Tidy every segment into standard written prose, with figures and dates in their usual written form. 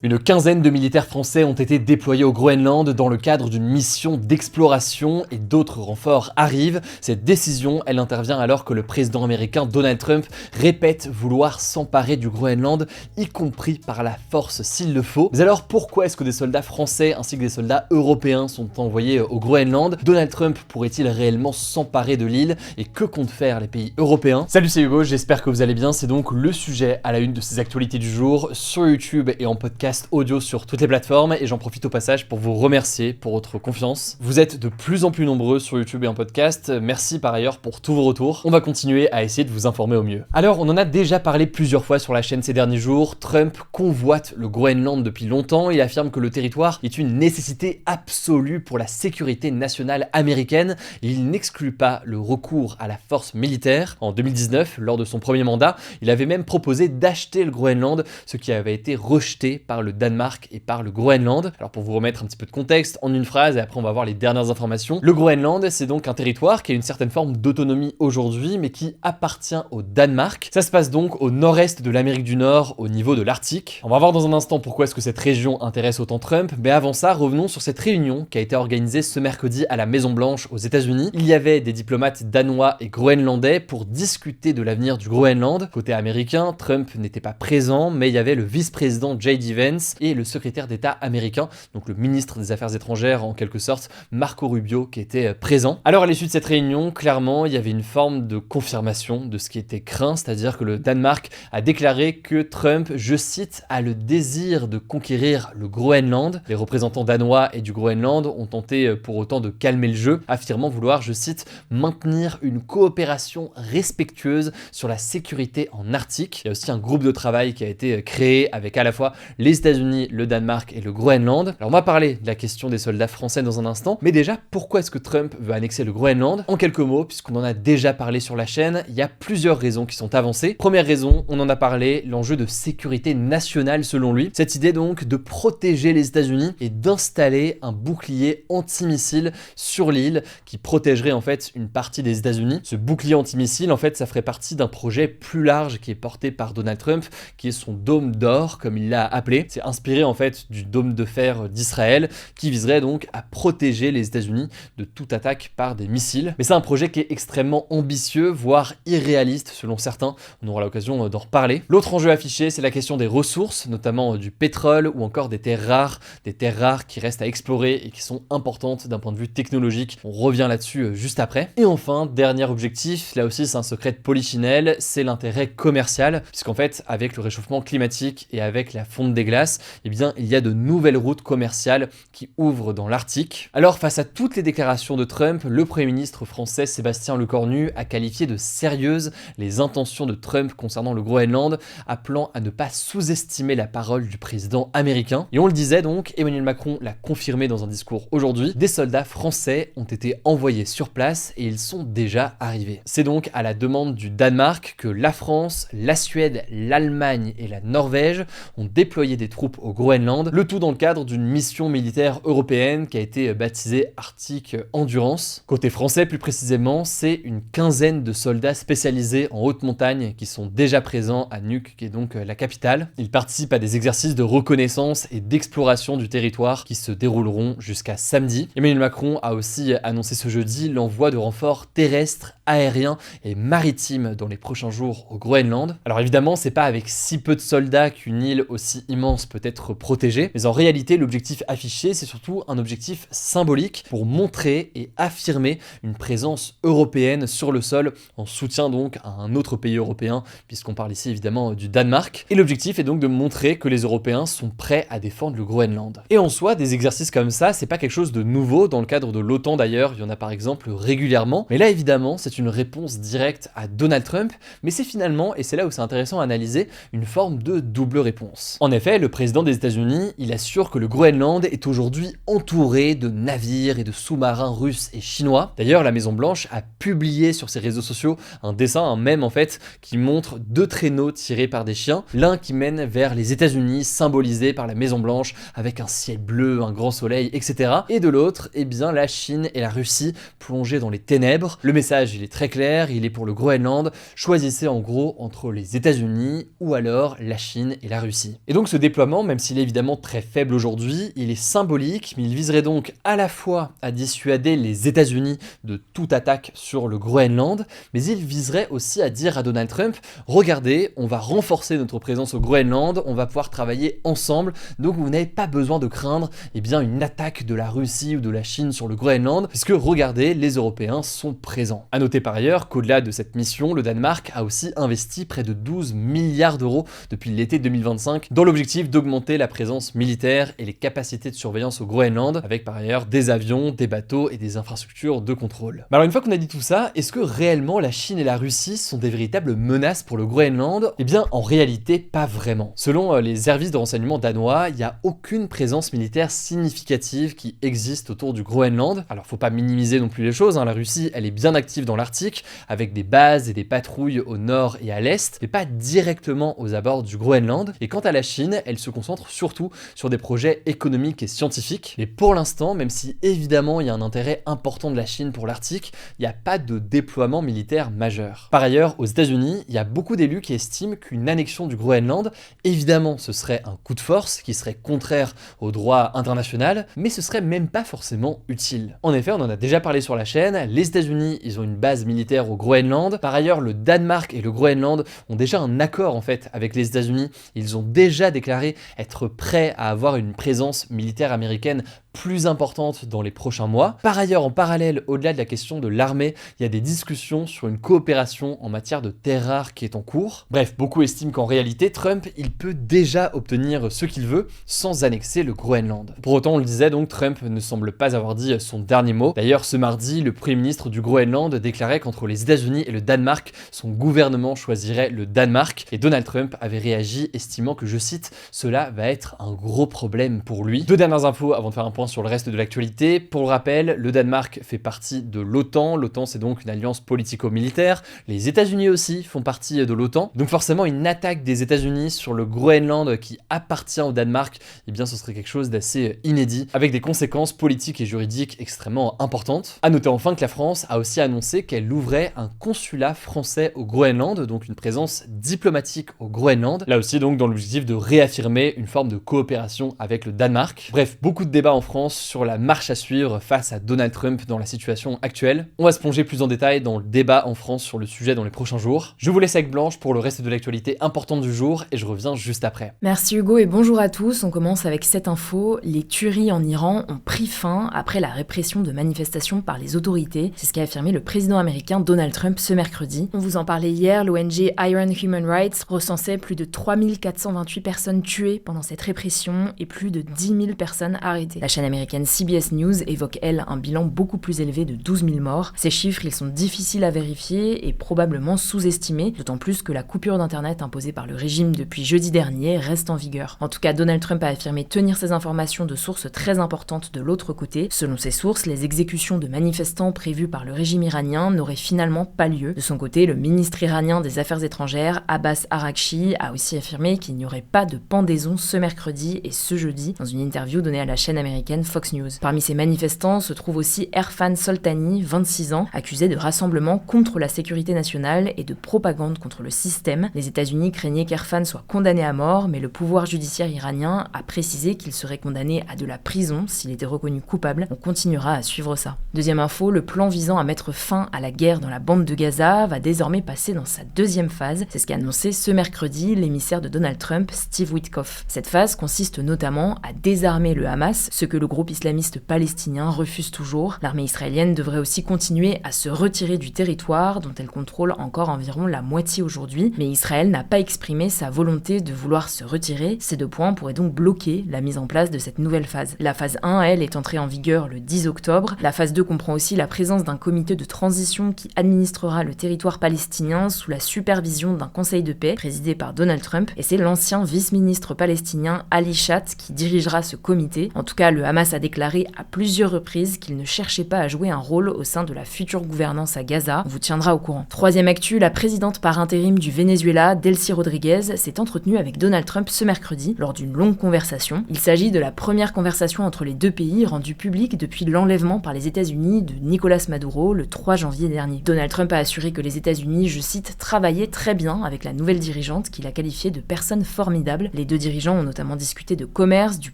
Une quinzaine de militaires français ont été déployés au Groenland dans le cadre d'une mission d'exploration et d'autres renforts arrivent. Cette décision, elle intervient alors que le président américain Donald Trump répète vouloir s'emparer du Groenland, y compris par la force s'il le faut. Mais alors pourquoi est-ce que des soldats français ainsi que des soldats européens sont envoyés au Groenland? Donald Trump pourrait-il réellement s'emparer de l'île et que comptent faire les pays européens? Salut, c'est Hugo, j'espère que vous allez bien. C'est donc le sujet à la une de ces actualités du jour sur YouTube et en podcast audio sur toutes les plateformes, et j'en profite au passage pour vous remercier pour votre confiance. Vous êtes de plus en plus nombreux sur YouTube et en podcast, merci par ailleurs pour tous vos retours. On va continuer à essayer de vous informer au mieux. Alors, on en a déjà parlé plusieurs fois sur la chaîne ces derniers jours. Trump convoite le Groenland depuis longtemps, il affirme que le territoire est une nécessité absolue pour la sécurité nationale américaine, et il n'exclut pas le recours à la force militaire. En 2019, lors de son premier mandat, il avait même proposé d'acheter le Groenland, ce qui avait été rejeté par le Danemark et par le Groenland. Alors pour vous remettre un petit peu de contexte en une phrase, et après on va voir les dernières informations. Le Groenland, c'est donc un territoire qui a une certaine forme d'autonomie aujourd'hui, mais qui appartient au Danemark. Ça se passe donc au nord-est de l'Amérique du Nord, au niveau de l'Arctique. On va voir dans un instant pourquoi est-ce que cette région intéresse autant Trump, mais avant ça, revenons sur cette réunion qui a été organisée ce mercredi à la Maison-Blanche aux États-Unis. Il y avait des diplomates danois et groenlandais pour discuter de l'avenir du Groenland. Côté américain, Trump n'était pas présent, mais il y avait le vice-président J.D. Vance et le secrétaire d'État américain, donc le ministre des Affaires étrangères en quelque sorte, Marco Rubio, qui était présent. Alors à l'issue de cette réunion, clairement, il y avait une forme de confirmation de ce qui était craint, c'est-à-dire que le Danemark a déclaré que Trump, je cite, a le désir de conquérir le Groenland. Les représentants danois et du Groenland ont tenté pour autant de calmer le jeu, affirmant vouloir, je cite, maintenir une coopération respectueuse sur la sécurité en Arctique. Il y a aussi un groupe de travail qui a été créé avec à la fois les États-Unis, le Danemark et le Groenland. Alors on va parler de la question des soldats français dans un instant, mais déjà, pourquoi est-ce que Trump veut annexer le Groenland? En quelques mots, puisqu'on en a déjà parlé sur la chaîne, il y a plusieurs raisons qui sont avancées. Première raison, on en a parlé, l'enjeu de sécurité nationale selon lui. Cette idée donc de protéger les États-Unis et d'installer un bouclier antimissile sur l'île qui protégerait en fait une partie des États-Unis. Ce bouclier antimissile, en fait, ça ferait partie d'un projet plus large qui est porté par Donald Trump, qui est son dôme d'or, comme il l'a appelé. C'est inspiré en fait du dôme de fer d'Israël qui viserait donc à protéger les États-Unis de toute attaque par des missiles. Mais c'est un projet qui est extrêmement ambitieux, voire irréaliste selon certains. On aura l'occasion d'en reparler. L'autre enjeu affiché, c'est la question des ressources, notamment du pétrole ou encore des terres rares qui restent à explorer et qui sont importantes d'un point de vue technologique. On revient là-dessus juste après. Et enfin, dernier objectif, là aussi c'est un secret de polichinelle, c'est l'intérêt commercial, puisqu'en fait, avec le réchauffement climatique et avec la fonte des glaces, eh bien, il y a de nouvelles routes commerciales qui ouvrent dans l'Arctique. Alors, face à toutes les déclarations de Trump, le Premier ministre français Sébastien Lecornu a qualifié de sérieuses les intentions de Trump concernant le Groenland, appelant à ne pas sous-estimer la parole du président américain. Et on le disait donc, Emmanuel Macron l'a confirmé dans un discours aujourd'hui, des soldats français ont été envoyés sur place et ils sont déjà arrivés. C'est donc à la demande du Danemark que la France, la Suède, l'Allemagne et la Norvège ont déployé des troupes au Groenland, le tout dans le cadre d'une mission militaire européenne qui a été baptisée Arctic Endurance. Côté français plus précisément, c'est une quinzaine de soldats spécialisés en haute montagne qui sont déjà présents à Nuuk, qui est donc la capitale. Ils participent à des exercices de reconnaissance et d'exploration du territoire qui se dérouleront jusqu'à samedi. Emmanuel Macron a aussi annoncé ce jeudi l'envoi de renforts terrestres, aériens et maritimes dans les prochains jours au Groenland. Alors évidemment, c'est pas avec si peu de soldats qu'une île aussi immense peut être protégée, mais en réalité, l'objectif affiché, c'est surtout un objectif symbolique pour montrer et affirmer une présence européenne sur le sol en soutien donc à un autre pays européen, puisqu'on parle ici évidemment du Danemark. Et l'objectif est donc de montrer que les Européens sont prêts à défendre le Groenland. Et en soi, des exercices comme ça, c'est pas quelque chose de nouveau dans le cadre de l'OTAN d'ailleurs, il y en a par exemple régulièrement, mais là évidemment, c'est une réponse directe à Donald Trump, mais c'est finalement, et c'est là où c'est intéressant à analyser, une forme de double réponse. En effet, le président des États-Unis, il assure que le Groenland est aujourd'hui entouré de navires et de sous-marins russes et chinois. D'ailleurs, la Maison-Blanche a publié sur ses réseaux sociaux un dessin, un mème en fait, qui montre deux traîneaux tirés par des chiens, l'un qui mène vers les États-Unis, symbolisé par la Maison-Blanche, avec un ciel bleu, un grand soleil, etc. Et de l'autre, eh bien, la Chine et la Russie plongées dans les ténèbres. Le message, il est très clair, il est pour le Groenland. Choisissez en gros entre les États-Unis ou alors la Chine et la Russie. Et donc ce déploiement, même s'il est évidemment très faible aujourd'hui, il est symbolique, mais il viserait donc à la fois à dissuader les États-Unis de toute attaque sur le Groenland, mais il viserait aussi à dire à Donald Trump, regardez, on va renforcer notre présence au Groenland, on va pouvoir travailler ensemble, donc vous n'avez pas besoin de craindre une attaque de la Russie ou de la Chine sur le Groenland, puisque regardez, les Européens sont présents. A noter par ailleurs qu'au-delà de cette mission, le Danemark a aussi investi près de 12 milliards d'euros depuis l'été 2025 dans l'objectif d'augmenter la présence militaire et les capacités de surveillance au Groenland, avec par ailleurs des avions, des bateaux et des infrastructures de contrôle. Mais alors une fois qu'on a dit tout ça, est-ce que réellement la Chine et la Russie sont des véritables menaces pour le Groenland? Eh bien en réalité pas vraiment. Selon les services de renseignement danois, il n'y a aucune présence militaire significative qui existe autour du Groenland. Alors faut pas minimiser non plus les choses, la Russie elle est bien active dans l'Arctique, avec des bases et des patrouilles au nord et à l'est, mais pas directement aux abords du Groenland. Et quant à la Chine, elle se concentre surtout sur des projets économiques et scientifiques. Mais pour l'instant, même si évidemment il y a un intérêt important de la Chine pour l'Arctique, il n'y a pas de déploiement militaire majeur. Par ailleurs, aux États-Unis, il y a beaucoup d'élus qui estiment qu'une annexion du Groenland, évidemment ce serait un coup de force qui serait contraire au droit international, mais ce serait même pas forcément utile. En effet, on en a déjà parlé sur la chaîne, les États-Unis, ils ont une base militaire au Groenland. Par ailleurs, le Danemark et le Groenland ont déjà un accord en fait avec les États-Unis. Ils ont déjà déclaré être prêts à avoir une présence militaire américaine plus importante dans les prochains mois. Par ailleurs, en parallèle, au-delà de la question de l'armée, il y a des discussions sur une coopération en matière de terres rares qui est en cours. Bref, beaucoup estiment qu'en réalité, Trump, il peut déjà obtenir ce qu'il veut sans annexer le Groenland. Pour autant, on le disait donc, Trump ne semble pas avoir dit son dernier mot. D'ailleurs, ce mardi, le Premier ministre du Groenland déclarait qu'entre les États-Unis et le Danemark, son gouvernement choisirait le Danemark. Et Donald Trump avait réagi, estimant que, je cite, cela va être un gros problème pour lui. Deux dernières infos avant de faire un point sur le reste de l'actualité. Pour le rappel, le Danemark fait partie de l'OTAN. L'OTAN, c'est donc une alliance politico-militaire. Les États-Unis aussi font partie de l'OTAN. Donc forcément, une attaque des États-Unis sur le Groenland qui appartient au Danemark, eh bien ce serait quelque chose d'assez inédit, avec des conséquences politiques et juridiques extrêmement importantes. A noter enfin que la France a aussi annoncé qu'elle ouvrait un consulat français au Groenland, donc une présence diplomatique au Groenland. Là aussi donc dans l'objectif de réaffirmer une forme de coopération avec le Danemark. Bref, beaucoup de débats en France sur la marche à suivre face à Donald Trump dans la situation actuelle. On va se plonger plus en détail dans le débat en France sur le sujet dans les prochains jours. Je vous laisse avec Blanche pour le reste de l'actualité importante du jour et je reviens juste après. Merci Hugo et bonjour à tous. On commence avec cette info. Les tueries en Iran ont pris fin après la répression de manifestations par les autorités. C'est ce qu'a affirmé le président américain Donald Trump ce mercredi. On vous en parlait hier, l'ONG Iron Human Rights recensait plus de 3428 personnes tuées pendant cette répression et plus de 10 000 personnes arrêtées. La chaîne américaine CBS News évoque, elle, un bilan beaucoup plus élevé de 12 000 morts. Ces chiffres, ils sont difficiles à vérifier et probablement sous-estimés, d'autant plus que la coupure d'internet imposée par le régime depuis jeudi dernier reste en vigueur. En tout cas, Donald Trump a affirmé tenir ces informations de sources très importantes de l'autre côté. Selon ces sources, les exécutions de manifestants prévues par le régime iranien n'auraient finalement pas lieu. De son côté, le ministre iranien des Affaires étrangères, Abbas Araghchi, a aussi affirmé qu'il n'y aurait pas de pendaison ce mercredi et ce jeudi, dans une interview donnée à la chaîne américaine Fox News. Parmi ces manifestants se trouve aussi Erfan Soltani, 26 ans, accusé de rassemblement contre la sécurité nationale et de propagande contre le système. Les États-Unis craignaient qu'Erfan soit condamné à mort, mais le pouvoir judiciaire iranien a précisé qu'il serait condamné à de la prison s'il était reconnu coupable. On continuera à suivre ça. Deuxième info, le plan visant à mettre fin à la guerre dans la bande de Gaza va désormais passer dans sa deuxième phase. C'est ce qu'a annoncé ce mercredi l'émissaire de Donald Trump, Steve Witkoff. Cette phase consiste notamment à désarmer le Hamas, ce que le groupe islamiste palestinien refuse toujours. L'armée israélienne devrait aussi continuer à se retirer du territoire dont elle contrôle encore environ la moitié aujourd'hui, mais Israël n'a pas exprimé sa volonté de vouloir se retirer. Ces deux points pourraient donc bloquer la mise en place de cette nouvelle phase. La phase 1, elle, est entrée en vigueur le 10 octobre. La phase 2 comprend aussi la présence d'un comité de transition qui administrera le territoire palestinien sous la supervision d'un conseil de paix présidé par Donald Trump, et c'est l'ancien vice-ministre palestinien Ali Shat qui dirigera ce comité. En tout cas, le Hamas a déclaré à plusieurs reprises qu'il ne cherchait pas à jouer un rôle au sein de la future gouvernance à Gaza. On vous tiendra au courant. Troisième actu, la présidente par intérim du Venezuela, Delcy Rodriguez, s'est entretenue avec Donald Trump ce mercredi lors d'une longue conversation. Il s'agit de la première conversation entre les deux pays rendue publique depuis l'enlèvement par les États-Unis de Nicolas Maduro le 3 janvier dernier. Donald Trump a assuré que les États-Unis, je cite, travaillaient très bien avec la nouvelle dirigeante qu'il a qualifiée de personne formidable. Les deux dirigeants ont notamment discuté de commerce, du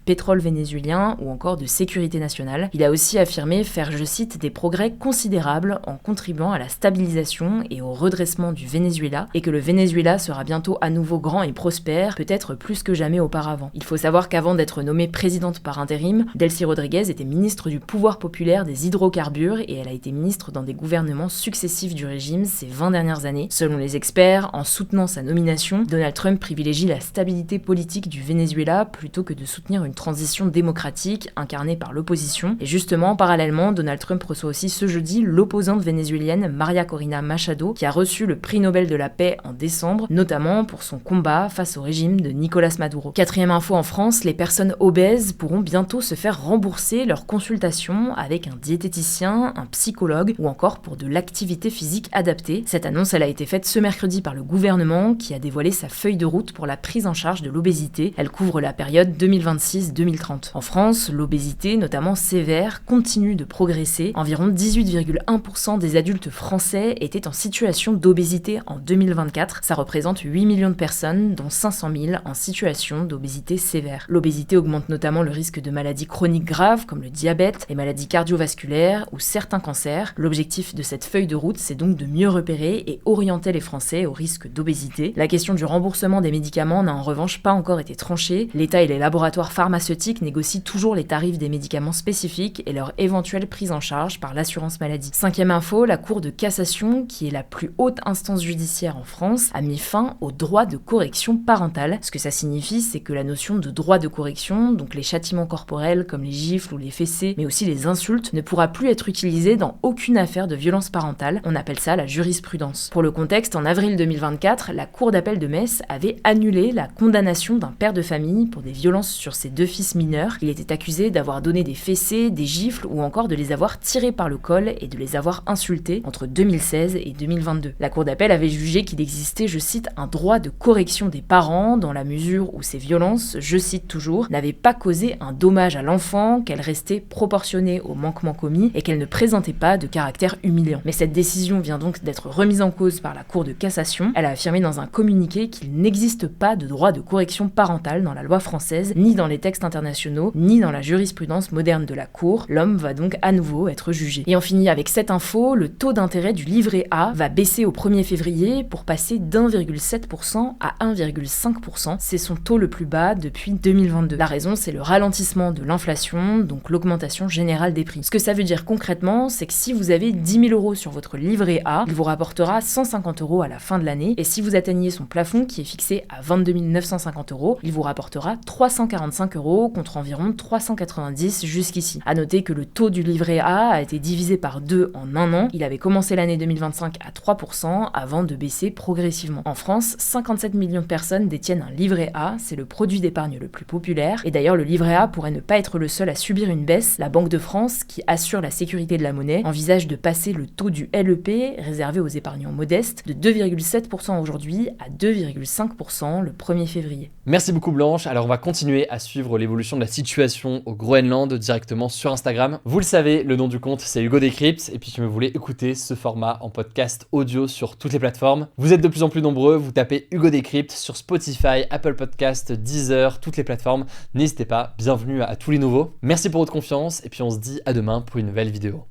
pétrole vénézuélien ou encore de sécurité nationale. Il a aussi affirmé faire, je cite, des progrès considérables en contribuant à la stabilisation et au redressement du Venezuela et que le Venezuela sera bientôt à nouveau grand et prospère, peut-être plus que jamais auparavant. Il faut savoir qu'avant d'être nommée présidente par intérim, Delcy Rodríguez était ministre du pouvoir populaire des hydrocarbures et elle a été ministre dans des gouvernements successifs du régime ces 20 dernières années. Selon les experts, en soutenant sa nomination, Donald Trump privilégie la stabilité politique du Venezuela plutôt que de soutenir une transition démocratique incarnée par l'opposition. Et justement, parallèlement, Donald Trump reçoit aussi ce jeudi l'opposante vénézuélienne Maria Corina Machado, qui a reçu le prix Nobel de la paix en décembre, notamment pour son combat face au régime de Nicolás Maduro. Quatrième info en France, les personnes obèses pourront bientôt se faire rembourser leurs consultations avec un diététicien, un psychologue ou encore pour de l'activité physique adaptée. Cette annonce, elle a été faite ce mercredi par le gouvernement qui a dévoilé sa feuille de route pour la prise en charge de l'obésité. Elle couvre la période 2026-2030. En France, l'obésité, notamment sévère, continue de progresser. Environ 18,1% des adultes français étaient en situation d'obésité en 2024. Ça représente 8 millions de personnes, dont 500 000 en situation d'obésité sévère. L'obésité augmente notamment le risque de maladies chroniques graves comme le diabète, les maladies cardiovasculaires ou certains cancers. L'objectif de cette feuille de route, c'est donc de mieux repérer et orienter les Français au risque d'obésité. La question du remboursement des médicaments n'a en revanche pas encore été tranchée. L'État et les laboratoires pharmaceutiques négocient toujours les tarifs des médicaments spécifiques et leur éventuelle prise en charge par l'assurance maladie. Cinquième info, la Cour de cassation, qui est la plus haute instance judiciaire en France, a mis fin au droit de correction parentale. Ce que ça signifie, c'est que la notion de droit de correction, donc les châtiments corporels comme les gifles ou les fessées, mais aussi les insultes, ne pourra plus être utilisée dans aucune affaire de violence parentale. On appelle ça la jurisprudence. Pour le contexte, en avril 2024, la Cour d'appel de Metz avait annulé la condamnation d'un père de famille pour des violences sur ses deux fils mineurs. Il était accusé d'avoir donné des fessées, des gifles ou encore de les avoir tirés par le col et de les avoir insultés entre 2016 et 2022. La Cour d'appel avait jugé qu'il existait, je cite, un droit de correction des parents dans la mesure où ces violences, je cite toujours, n'avaient pas causé un dommage à l'enfant, qu'elles restaient proportionnées au manquement commis et qu'elles ne présentaient pas de caractère humiliant. Mais cette décision vient donc d'être remise en cause par la Cour de cassation. Elle a affirmé dans un communiqué qu'il n'existe pas de droit de correction parentale dans la loi française, ni dans les textes internationaux, ni dans la jurisprudence moderne de la Cour. L'homme va donc à nouveau être jugé. Et on finit avec cette info, le taux d'intérêt du livret A va baisser au 1er février pour passer d'1,7% à 1,5%. C'est son taux le plus bas depuis 2022. La raison, c'est le ralentissement de l'inflation, donc l'augmentation générale des prix. Ce que ça veut dire concrètement, c'est que si vous avez 10 000 € sur votre livret A, il vous rapportera 150 € à la fin de l'année, et si vous atteignez son plafond qui est fixé à 22 950 €, il vous rapportera 345 € contre environ 390 jusqu'ici. À noter que le taux du livret A été divisé par 2 en un an. Il avait commencé l'année 2025 à 3% avant de baisser progressivement. En France, 57 millions de personnes détiennent un livret A, c'est le produit d'épargne le plus populaire, et d'ailleurs le livret A pourrait ne pas être le seul à subir une baisse. La Banque de France, qui assure la sécurité de la monnaie, envisage de passer le taux du LEP, réservé aux épargnants modestes, de 2,7% aujourd'hui à 2,5% le 1er février. Merci beaucoup Blanche, alors on va continuer à suivre l'évolution de la situation au Groenland directement sur Instagram. Vous le savez, le nom du compte c'est Hugo Décrypte, et puis si vous voulez écouter ce format en podcast audio sur toutes les plateformes, vous êtes de plus en plus nombreux, vous tapez Hugo Décrypte sur Spotify, Apple Podcast, Deezer, toutes les plateformes, n'hésitez pas, bienvenue à tous les nouveaux. Merci pour votre confiance, et puis on se dit à demain pour une nouvelle vidéo.